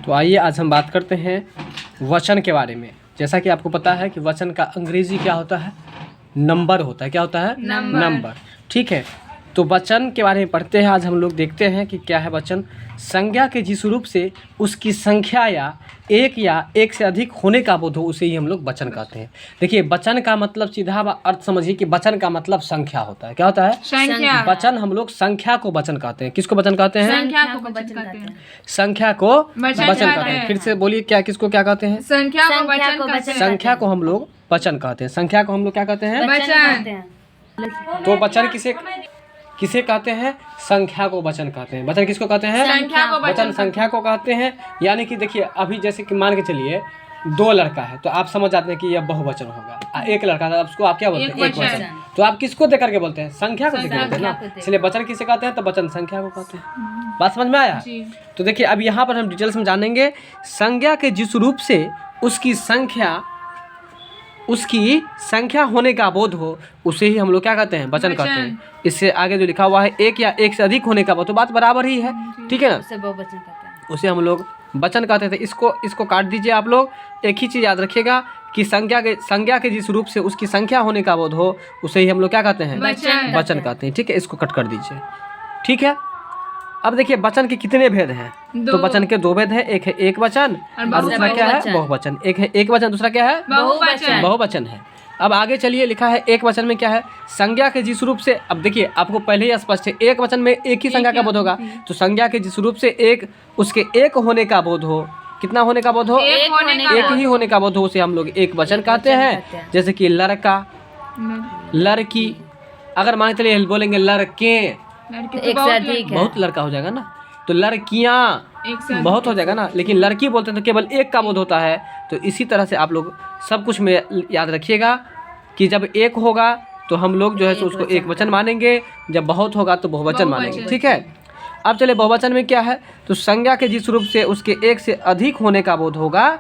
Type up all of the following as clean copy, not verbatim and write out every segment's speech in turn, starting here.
तो आइए आज हम बात करते हैं वचन के बारे में। जैसा कि आपको पता है कि वचन का अंग्रेजी क्या होता है, नंबर होता है। क्या होता है? नंबर। ठीक है, तो वचन के बारे में पढ़ते हैं। आज हम लोग देखते हैं कि क्या है वचन। संज्ञा के जिस रूप से उसकी संख्या या एक से अधिक होने का बोध हो उसे ही हम लोग वचन कहते हैं। देखिए, वचन का मतलब सीधा अर्थ समझिए कि वचन का मतलब संख्या होता है। क्या होता है? संख्या। वचन हम लोग संख्या को वचन कहते हैं। किसको वचन कहते हैं? संख्या को वचन कहते हैं। संख्या को वचन कहते हैं। फिर से बोलिए, क्या किसको क्या कहते हैं? संख्या को वचन कहते हैं। संख्या को हम लोग वचन कहते हैं। संख्या को हम लोग क्या कहते हैं? वचन। तो वचन किसे कहते हैं? संख्या को वचन कहते हैं। वचन किसको कहते हैं? संख्या को वचन संख्या को कहते हैं। यानी कि देखिए, अभी जैसे कि मान के चलिए 2 लड़का है तो आप समझ जाते हैं कि यह बहुवचन होगा। 1 लड़का है, उसको आप क्या बोलते हैं? एक वचन। तो आप किसको दे करके बोलते हैं? संख्या को दे करके बोलते हैं ना। इसलिए वचन किसे कहते हैं? तो वचन संख्या को कहते हैं। बात समझ में आया? तो देखिए, अब यहाँ पर हम डिटेल्स में जानेंगे। संज्ञा के जिस रूप से उसकी संख्या होने का बोध हो उसे ही हम लोग क्या कहते हैं? वचन कहते हैं। इससे आगे जो लिखा हुआ है एक या एक से अधिक होने का बोध, तो बात बराबर ही है। ठीक है ना? उसे हम लोग वचन कहते थे। इसको काट दीजिए आप लोग। एक ही चीज़ याद रखिएगा कि संज्ञा के जिस रूप से उसकी संख्या होने का बोध हो उसे ही हम लोग क्या कहते हैं? वचन कहते हैं। ठीक है, इसको कट कर दीजिए। ठीक है, अब देखिए वचन के कितने भेद हैं? तो वचन के 2 भेद हैं। एक है एक वचन और दूसरा क्या है? बहुवचन। एक है एक वचन, दूसरा क्या है? बहुवचन है। अब आगे चलिए, लिखा है एक वचन में क्या है? संज्ञा के जिस रूप से। अब देखिए, आपको पहले ही स्पष्ट है, एक वचन में एक ही संज्ञा का बोध होगा। तो संज्ञा के जिस रूप से उसके एक होने का बोध हो। कितना होने का बोध हो? एक ही होने का बोध हो, उसे हम लोग एक वचन कहते हैं। जैसे कि लड़का, लड़की। अगर मान चलिए बोलेंगे लड़के, बहुत लड़का हो जाएगा ना। तो लड़कियां बहुत हो जाएगा ना। लेकिन लड़की बोलते हैं तो केवल एक का बोध होता है। तो इसी तरह से आप लोग सब कुछ में याद रखिएगा कि जब एक होगा तो हम लोग जो है उसको एक वचन मानेंगे, जब बहुत होगा तो बहुवचन मानेंगे। ठीक है, अब चले बहुवचन में क्या है। तो संज्ञा के जिस रूप से उसके एक से अधिक होने का बोध होगा,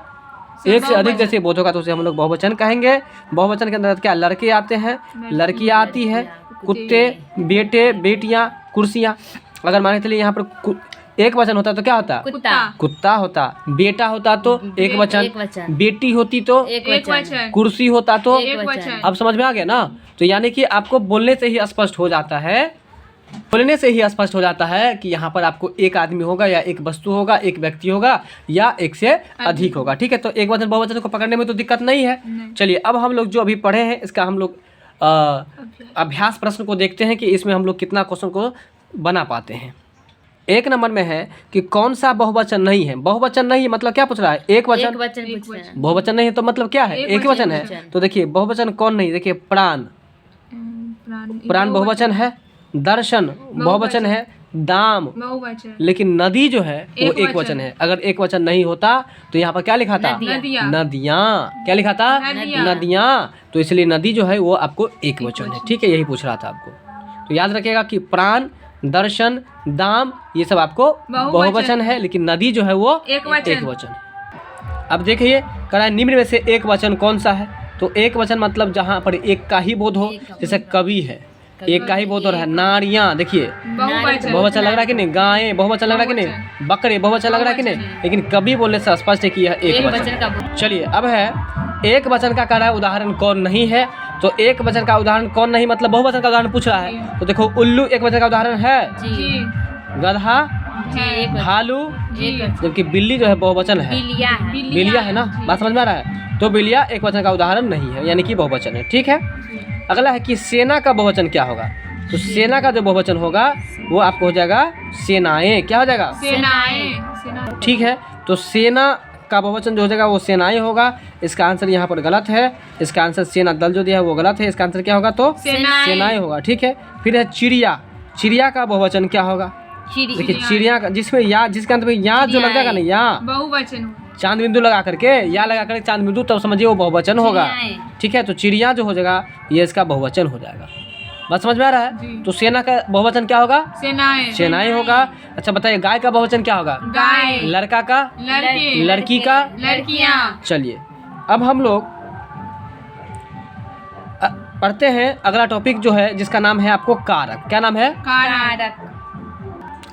एक से अधिक जैसे बोध होगा तो उसे हम लोग बहुवचन कहेंगे। बहुवचन के अंदर क्या? लड़के आते हैं, लड़कियाँ आती है, कुत्ते, बेटे, बेटियाँ, कुर्सियाँ। अगर मान के चलिए यहाँ पर एक वचन होता तो क्या होता? कुत्ता होता। बेटा होता तो एक वचन, बेटी होती तो एक वचन, कुर्सी होता तो एक वचन। अब समझ में आ गया ना। तो यानी कि आपको बोलने से ही स्पष्ट हो जाता है कि यहाँ पर आपको एक आदमी होगा या एक वस्तु होगा, एक व्यक्ति होगा या एक से अधिक होगा। ठीक है, तो एक वचन बहुवचन को पकड़ने में तो दिक्कत नहीं है। चलिए, अब हम लोग जो अभी पढ़े हैं इसका हम लोग अभ्यास प्रश्न को देखते हैं कि इसमें हम लोग कितना क्वेश्चन को बना पाते हैं। 1 नंबर में है कि कौन सा बहुवचन नहीं है। बहुवचन नहीं मतलब क्या पूछ रहा है? एक वचन। बहुवचन नहीं है तो मतलब क्या है? एक वचन है। तो देखिए बहुवचन कौन नहीं। देखिए, प्राण बहुवचन है, दर्शन बहुवचन है, दाम, लेकिन नदी जो है वो एक वचन है। अगर एक वचन नहीं होता तो यहाँ पर क्या लिखा था? नदियाँ। क्या लिखा था? नदियाँ। तो इसलिए नदी जो है वो आपको एक वचन है। ठीक है, यही पूछ रहा था आपको। तो याद रखिएगा कि प्राण, दर्शन, दाम ये सब आपको बहुवचन है, लेकिन नदी जो है वो एक वचन। अब देखिए, करा निम्न में से एक वचन कौन सा है? तो एक वचन मतलब जहाँ पर एक का ही बोध हो। जैसे कवि है, एक का ही बोध हो रहा है। नारियाँ, देखिए बहुवचन लग रहा है कि नहीं? गायें बहुवचन लग रहा है कि नहीं? बकरे बहुवचन लग रहा है कि नहीं? लेकिन कवि बोलने से स्पष्ट है कि यह एक वचन। चलिए, अब है एक वचन का कह रहा है उदाहरण कौन नहीं है। तो एक वचन का उदाहरण कौन नहीं मतलब बहुवचन का उदाहरण पूछ रहा है। तो देखो, उल्लू एक वचन का उदाहरण है। गधा, भालू, जबकि बिल्ली जो है बहुवचन है। बिलिया है ना। बात समझ में आ रहा है? तो बिलिया एक वचन का उदाहरण नहीं है, यानी कि बहुवचन है। ठीक है, अगला है कि सेना का बहुवचन क्या होगा। तो सेना का जो बहुवचन होगा वो आपको हो जाएगा सेनाएं। क्या हो जाएगा? सेनाएं। ठीक है, तो सेना का बहुवचन जो हो जाएगा वो सेनाएं होगा। इसका आंसर यहाँ पर गलत है। इसका आंसर सेना दल जो दिया है वो गलत है। इसका आंसर क्या होगा? तो सेनाएं होगा। ठीक है, फिर है चिड़िया। चिड़िया का बहुवचन क्या होगा? देखिए, चिड़िया का जिसमें जिसके अंत में या जो लग जाएगा ना, या बहुवचन, चांद बिंदु लगा करके या लगा करके चांद बिंदु, तब समझिए वो बहुवचन होगा। ठीक है, तो चिड़िया जो हो जाएगा ये इसका बहुवचन हो जाएगा। बात समझ में आ रहा है? तो सेना का बहुवचन क्या होगा? सेनाएं होगा। अच्छा बताइए, गाय का बहुवचन क्या होगा? गाय। लड़का का? लड़के। लड़की का? लड़कियां। चलिए, अब हम लोग पढ़ते हैं अगला टॉपिक जो है, जिसका नाम है आपको कारक। क्या नाम है? कारक।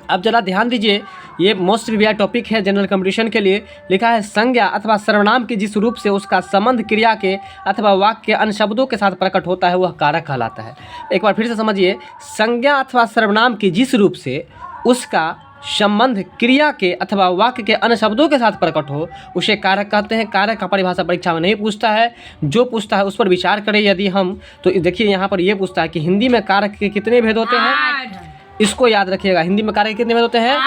अब जरा ध्यान दीजिए, ये मोस्ट प्रिवियर टॉपिक है जनरल कंपटीशन के लिए। लिखा है संज्ञा अथवा सर्वनाम के जिस रूप से उसका संबंध क्रिया के अथवा वाक्य के अन्य शब्दों के साथ प्रकट होता है वह कारक कहलाता है। एक बार फिर से समझिए, संज्ञा अथवा सर्वनाम के जिस रूप से उसका संबंध क्रिया के अथवा वाक्य के अन्य शब्दों के साथ प्रकट हो उसे कारक कहते हैं। कारक का परिभाषा परीक्षा में नहीं पूछता है, जो पूछता है उस पर विचार करें। यदि हम तो देखिए यहाँ पर ये पूछता है कि हिंदी में कारक के कितने भेद होते हैं, इसको याद रखिएगा। हिंदी में कारक कितने भेद होते हैं?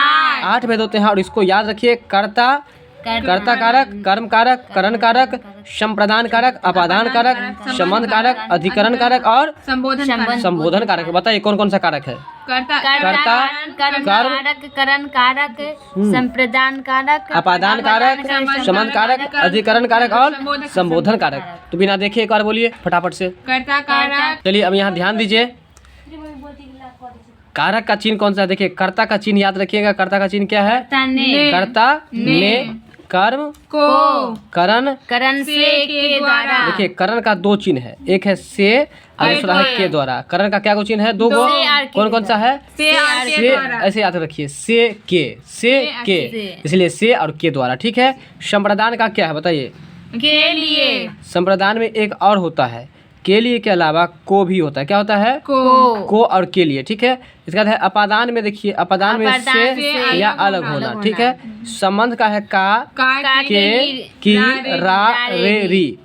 8 भेद होते हैं। और इसको याद रखिए, कर्ता, कर्ता कारक, कर्म कारक, करण कारक, संप्रदान कारक, अपादान कारक, संबंध कारक, अधिकरण कारक और संबोधन कारक। बताइए कौन कौन सा कारक है? कर्ता, कर्म, करण कारक, संप्रदान कारक, अपादान कारक, संबंध कारक, अधिकरण कारक और संबोधन कारक। तो बिना देखे एक बार बोलिए फटाफट से। कर्ता कारक। चलिए अब यहाँ ध्यान दीजिए, कारक का चिन्ह कौन सा है? देखिए कर्ता का चिन्ह याद रखिएगा। कर्ता का चिन्ह क्या है? कर्ता ने, कर्म को, करण से के द्वारा। देखिए करण का 2 चिन्ह है, एक है से और दूसरा है के द्वारा। करण का क्या को चिन्ह है? 2 गो। कौन कौन सा है? से, ऐसे याद रखिए, से के, इसलिए से और के द्वारा। ठीक है। संप्रदान का क्या है बताइए? के लिए। संप्रदान में एक और होता है, के लिए के अलावा को भी होता है। क्या होता है? को और के लिए। ठीक है। इसका है अपादान में, देखिए अपादान में से या अलग होना। ठीक है। संबंध का है का, के, की, रा, रे, री।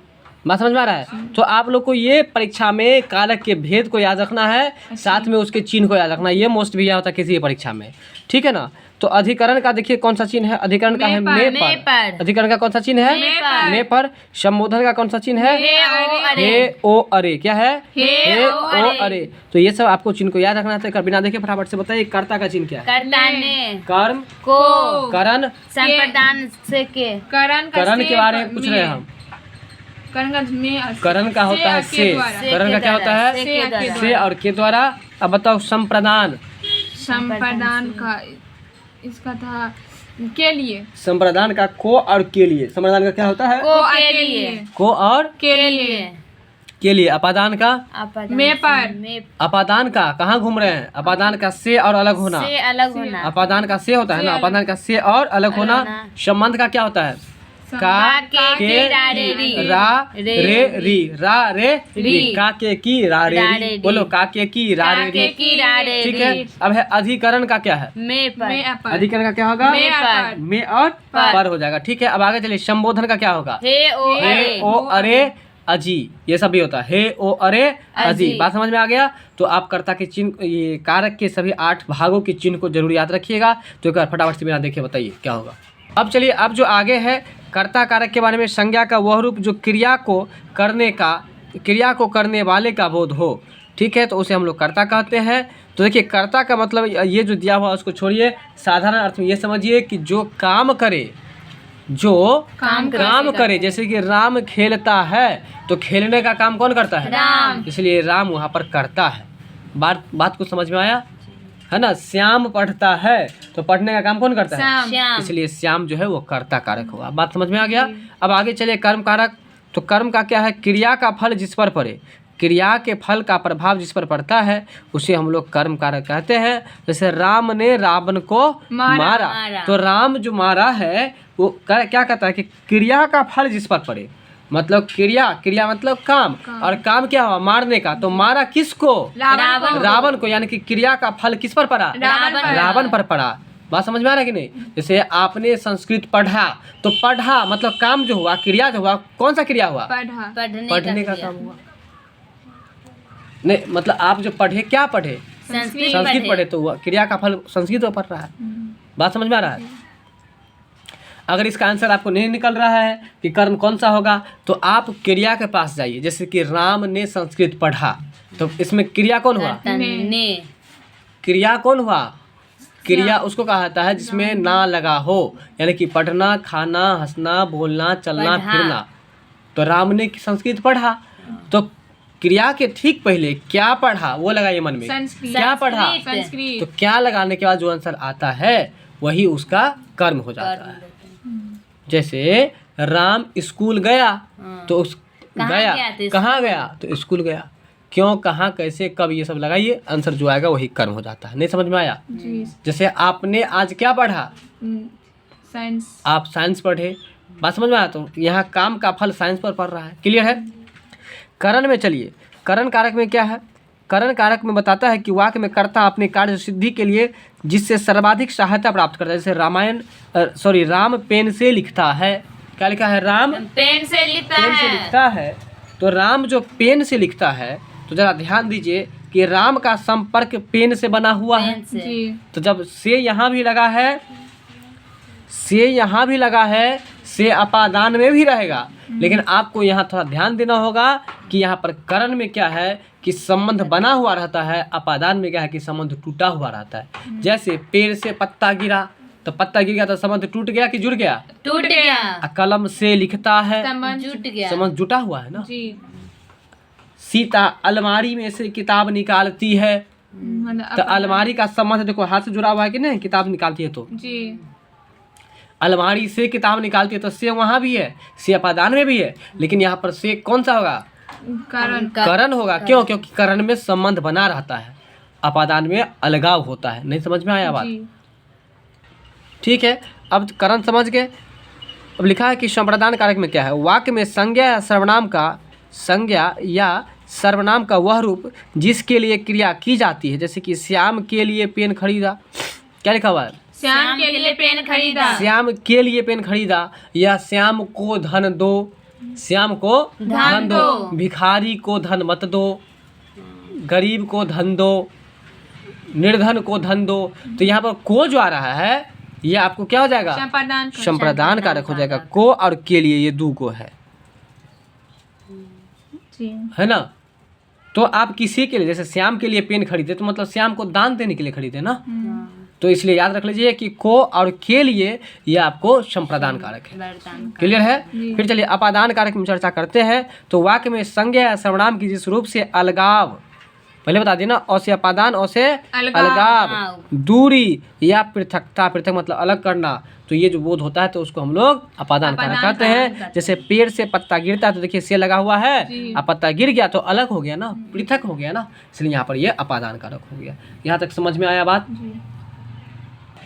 बात समझ में आ रहा है? तो आप लोग को ये परीक्षा में कारक के भेद को याद रखना है, साथ में उसके चिन्ह को याद रखना है। ये मोस्ट भी होता है किसी परीक्षा में। ठीक है ना। तो अधिकरण का देखिए कौन सा चिन्ह है? अधिकरण का है मे पर। अधिकरण का कौन सा चिन्ह है? मे पर। संबोधन का कौन सा चिन्ह है? हे ओ अरे। क्या है? हे ओ अरे। तो ये सब आपको चिन्ह को याद रखना है। तो बिना देखे फटाफट से बताइए कर्ता का चिन्ह क्या है? कर्ता ने, कर्म को, करण, संप्रदान से के, करण के बारे में पूछ रहे हैं हम। करण का होता है से, करण का क्या होता है? से और के द्वारा। अब बताओ संप्रदान। संप्रदान का इसका था के लिए। संप्रदान का को और के लिए। संप्रदान का क्या होता है? को के लिए, को और के लिए, के लिए। अपादान का मे पर। अपादान का कहाँ घूम रहे हैं? अपादान का से और अलग होना। से अलग होना। अपादान का से होता है ना, अपादान का से और अलग होना। संबंध का क्या होता है? का, के, रा, रे, री, रा, रे, री। का, के, की, रा, रे, री। बोलो का, के, की, रा, रे, री। ठीक है। अब है अधिकरण का क्या है? मे पर। अधिकरण का क्या होगा? मे और पर हो जाएगा। ठीक है। अब आगे चलिए, संबोधन का क्या होगा? हे ओ अरे अजी। ये सब भी होता है, हे ओ अरे अजी। बात समझ में आ गया? तो आप कर्ता के चिन्ह, ये कारक के सभी 8 भागों के चिन्ह को जरूर याद रखिएगा। तो एक बार फटाफट से बिना देखे बताइए क्या होगा। अब चलिए, अब जो आगे है कर्ता कारक के बारे में, संज्ञा का वह रूप जो क्रिया को करने वाले का बोध हो। ठीक है। तो उसे हम लोग कर्ता कहते हैं। तो देखिए कर्ता का मतलब ये जो दिया हुआ उसको छोड़िए, साधारण अर्थ में ये समझिए कि जो काम करे, काम करे। जैसे कि राम खेलता है, तो खेलने का काम कौन करता है? राम। इसलिए राम वहाँ पर करता है। बात को समझ में आया है ना? श्याम पढ़ता है, तो पढ़ने का काम कौन करता है? श्याम। इसलिए श्याम जो है वो कर्ता कारक होगा। बात समझ में आ गया? अब आगे चलिए कर्म कारक। तो कर्म का क्या है? क्रिया का फल जिस पर पड़े, क्रिया के फल का प्रभाव जिस पर पड़ता है उसे हम लोग कर्म कारक कहते हैं। जैसे राम ने रावण को मारा। तो राम जो मारा है वो क्या कहता है कि क्रिया का फल जिस पर पड़े, मतलब क्रिया मतलब काम। और काम क्या हुआ? मारने का। तो मारा किसको? रावण को। यानी कि क्रिया का फल किस पर पड़ा? रावण पर पड़ा। बात समझ में आ रहा है कि नहीं? जैसे आपने संस्कृत पढ़ा, तो पढ़ा मतलब काम जो हुआ, क्रिया जो हुआ, कौन सा क्रिया हुआ? पढ़ने का काम हुआ। नहीं मतलब आप जो पढ़े, क्या पढ़े? संस्कृत पढ़े, तो हुआ क्रिया का फल संस्कृत पर पढ़ रहा है। बात समझ में आ रहा है? अगर इसका आंसर आपको नहीं निकल रहा है कि कर्म कौन सा होगा, तो आप क्रिया के पास जाइए। जैसे कि राम ने संस्कृत पढ़ा, तो इसमें क्रिया कौन हुआ? क्रिया कौन हुआ? क्रिया उसको कहा जाता है जिसमें ना लगा हो, यानी कि पढ़ना, खाना, हंसना, बोलना, चलना, फिरना। तो राम ने संस्कृत पढ़ा, तो क्रिया के ठीक पहले क्या पढ़ा वो लगाइए मन में। क्या पढ़ा? तो क्या लगाने के बाद जो आंसर आता है वही उसका कर्म हो जाता है। जैसे राम स्कूल गया, तो उस गया कहाँ गया? तो स्कूल गया। क्यों, कहाँ, कैसे, कब, ये सब लगाइए, आंसर जो आएगा वही कर्म हो जाता है। नहीं समझ में आया? जी। जैसे आपने आज क्या पढ़ा, साइंस। आप साइंस पढ़े, बात समझ में आया? तो यहाँ काम का फल साइंस पर पड़ रहा है। क्लियर है? करण में चलिए, करण कारक में क्या है? करण कारक में बताता है कि वाक्य में कर्ता अपने कार्य सिद्धि के लिए जिससे सर्वाधिक सहायता प्राप्त करता है। जैसे राम पेन से लिखता है। क्या लिखा है? राम पेन से लिखता पेन से लिखता है। तो राम जो पेन से लिखता है, तो जरा ध्यान दीजिए कि राम का संपर्क पेन से बना हुआ है। जी। तो जब से यहाँ भी लगा है, से यहाँ भी लगा है, से अपादान में भी रहेगा, लेकिन आपको यहाँ थोड़ा ध्यान देना होगा कि यहाँ पर करण में क्या है कि संबंध बना हुआ रहता है, अपादान में क्या है कि संबंध टूटा हुआ रहता है। जैसे पेड़ से पत्ता गिरा, तो पत्ता गिर गया तो संबंध टूट गया कि जुड़ गया? टूट गया। कलम से लिखता है, संबंध जुट गया। संबंध जुटा हुआ है ना। जी। सीता अलमारी में से किताब निकालती है, तो अलमारी का संबंध देखो हाथ से जुड़ा हुआ है कि नहीं? किताब निकालती है तो जी। अलमारी से किताब निकालती है, तो से वहाँ भी है, से अपादान में भी है, लेकिन यहाँ पर से कौन सा होगा? करण होगा। क्यों? क्योंकि करण में संबंध बना रहता है, अपादान में अलगाव होता है। नहीं समझ में आया बात? ठीक है, अब करण समझ गए। अब लिखा है कि संप्रदान कारक में क्या है? वाक्य में संज्ञा या सर्वनाम का वह रूप जिसके लिए क्रिया की जाती है। जैसे कि श्याम के लिए पेन खरीदा। क्या लिखा हुआ है? श्याम के लिए पेन खरीदा। श्याम के लिए पेन खरीदा, या श्याम को धन दो, श्याम को धन दो, भिखारी को धन मत दो, गरीब को धन दो, निर्धन को धन दो। तो यहाँ पर को जो आ रहा है ये आपको क्या हो जाएगा? संप्रदान कारक हो जाएगा। को और के लिए ये दो को है ना। तो आप किसी के लिए, जैसे श्याम के लिए पेन खरीदे तो मतलब श्याम को दान देने के लिए खरीदे ना, तो इसलिए याद रख लीजिए कि को और के लिए ये आपको संप्रदान कारक है। क्लियर है? फिर चलिए अपादान कारक में चर्चा करते हैं। तो वाक्य में संज्ञा या सर्वनाम की जिस रूप से अलगाव, पहले बता देना, और से अपादान, और से अलगाव, दूरी या पृथकता, पृथक मतलब अलग करना, तो ये जो बोध होता है तो उसको हम लोग अपादान कारक कहते हैं। जैसे पेड़ से पत्ता गिरता है तो देखिए से लगा हुआ है, अब पत्ता गिर गया तो अलग हो गया ना, पृथक हो गया ना, इसलिए यहाँ पर ये अपादान कारक हो गया। यहाँ तक समझ में आया बात?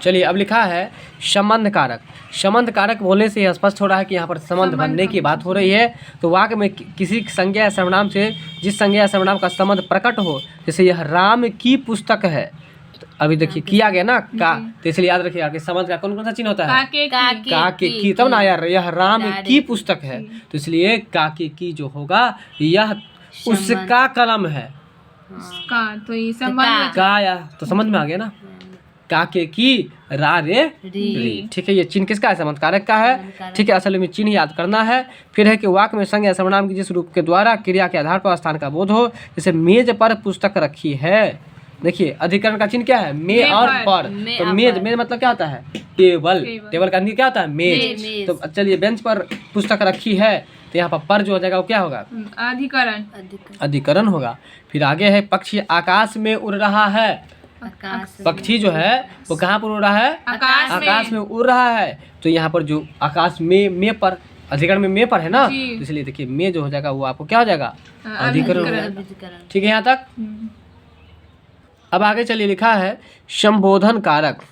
चलिए अब लिखा है संबंध कारक। संबंध कारक बोलने से यह स्पष्ट हो रहा है कि यहाँ पर संबंध बनने की बात हो रही है। तो वाक्य में किसी संज्ञा या सर्वनाम से जिस संज्ञा या सर्वनाम का संबंध प्रकट हो, जैसे यह राम की पुस्तक है, तो अभी देखिए किया गया ना का, तो इसलिए याद रखिएगा कि संबंध का कौन कौन सा चिन्ह होता है? का के की, तब ना यार, यह राम की पुस्तक है, तो इसलिए का के की जो होगा यह उसका कलम है। तो ये संबंध का या तो समझ में आ गया ना, काके की रा रे री। ठीक है, ये चिन्ह किसका है? संबंध कारक का है। ठीक है, असल में चिन्ह याद करना है। फिर है कि वाक्य में संज्ञा सर्वनाम की जिस रूप के द्वारा क्रिया के आधार पर स्थान का बोध हो, जैसे मेज पर पुस्तक रखी है। देखिए अधिकरण का चिन्ह क्या है? मे और पर। तो मेज मतलब क्या होता है? टेबल। टेबल का क्या होता है? मेज। तो चलिए बेंच पर पुस्तक रखी है, तो यहाँ पर जो हो जाएगा वो क्या होगा? अधिकरण होगा। फिर आगे है पक्षी आकाश में उड़ रहा है। पक्षी जो है वो कहाँ पर उड़ रहा है? आकाश में उड़ रहा है। तो यहाँ पर जो आकाश में पर, अधिकरण में में पर है ना, तो इसलिए देखिए में जो हो जाएगा वो आपको क्या हो जाएगा? अधिकरण हो जाएगा। ठीक है यहाँ तक? अब आगे चलिए लिखा है संबोधन कारक।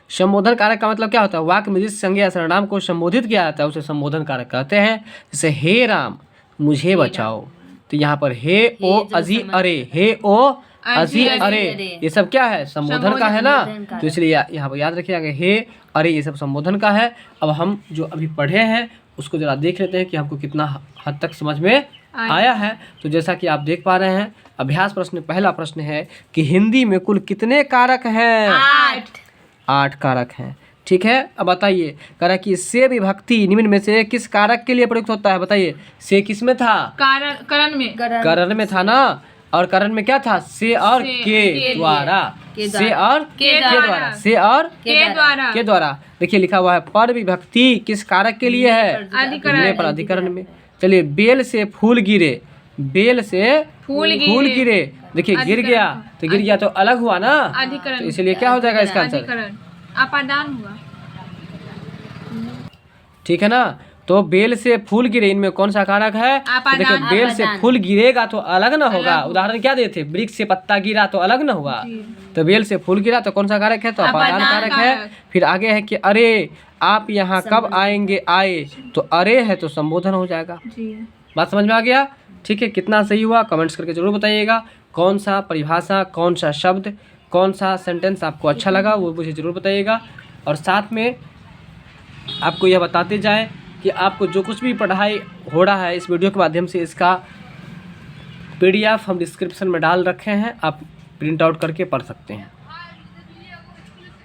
संबोधन कारक का मतलब क्या होता है? वाक्य में जिस संज्ञा या सर्वनाम को संबोधित किया जाता है उसे संबोधन कारक कहते हैं। जैसे हे राम मुझे बचाओ, तो यहाँ पर हे ओ अजी अरे, हे ओ अजी अरे, ये सब क्या है? संबोधन का है ना, तो इसलिए यहाँ पर याद रखिएगा हे अरे ये सब संबोधन का है। अब हम जो अभी पढ़े हैं उसको जरा देख लेते हैं कि हमको कितना हद तक समझ में आया है। तो जैसा कि आप देख पा रहे हैं, अभ्यास प्रश्न पहला प्रश्न है कि हिंदी में कुल कितने कारक हैं? 8 कारक हैं। ठीक है, अब बताइए कह रहा कि से विभक्ति निम्न में से किस कारक के लिए प्रयुक्त होता है? बताइए, से किस में था? करण में था ना, और करण में क्या था? से और के द्वारा, से और के द्वारा, से और के द्वारा। देखिए लिखा हुआ है पर विभक्ति किस कारक के लिए है? पर अधिकरण में। चलिए बेल से फूल गिरे, बेल से फूल गिरे, देखिए गिर गया तो गिर गया तो अलग हुआ ना, तो इसलिए क्या हो जाएगा इसका आंसर? अपादान हुआ। ठीक है ना। तो बेल से फूल गिरे, इनमें कौन सा कारक है? तो देखिए बेल से फूल गिरेगा तो अलग ना होगा। उदाहरण क्या देते? वृक्ष से पत्ता गिरा तो अलग ना हुआ। तो बेल से फूल गिरा तो कौन सा कारक है? तो अपादान कारक है। फिर आगे है कि अरे आप यहाँ कब आएंगे? आए तो अरे है तो संबोधन हो जाएगा। बात समझ में आ गया? ठीक है, कितना सही हुआ कमेंट्स करके जरूर बताइएगा। कौन सा परिभाषा, कौन सा शब्द, कौन सा सेंटेंस आपको अच्छा लगा वो मुझे ज़रूर बताइएगा। और साथ में आपको यह बताते जाएं कि आपको जो कुछ भी पढ़ाई हो रहा है इस वीडियो के माध्यम से, इसका PDF हम डिस्क्रिप्शन में डाल रखे हैं, आप प्रिंट आउट करके पढ़ सकते हैं।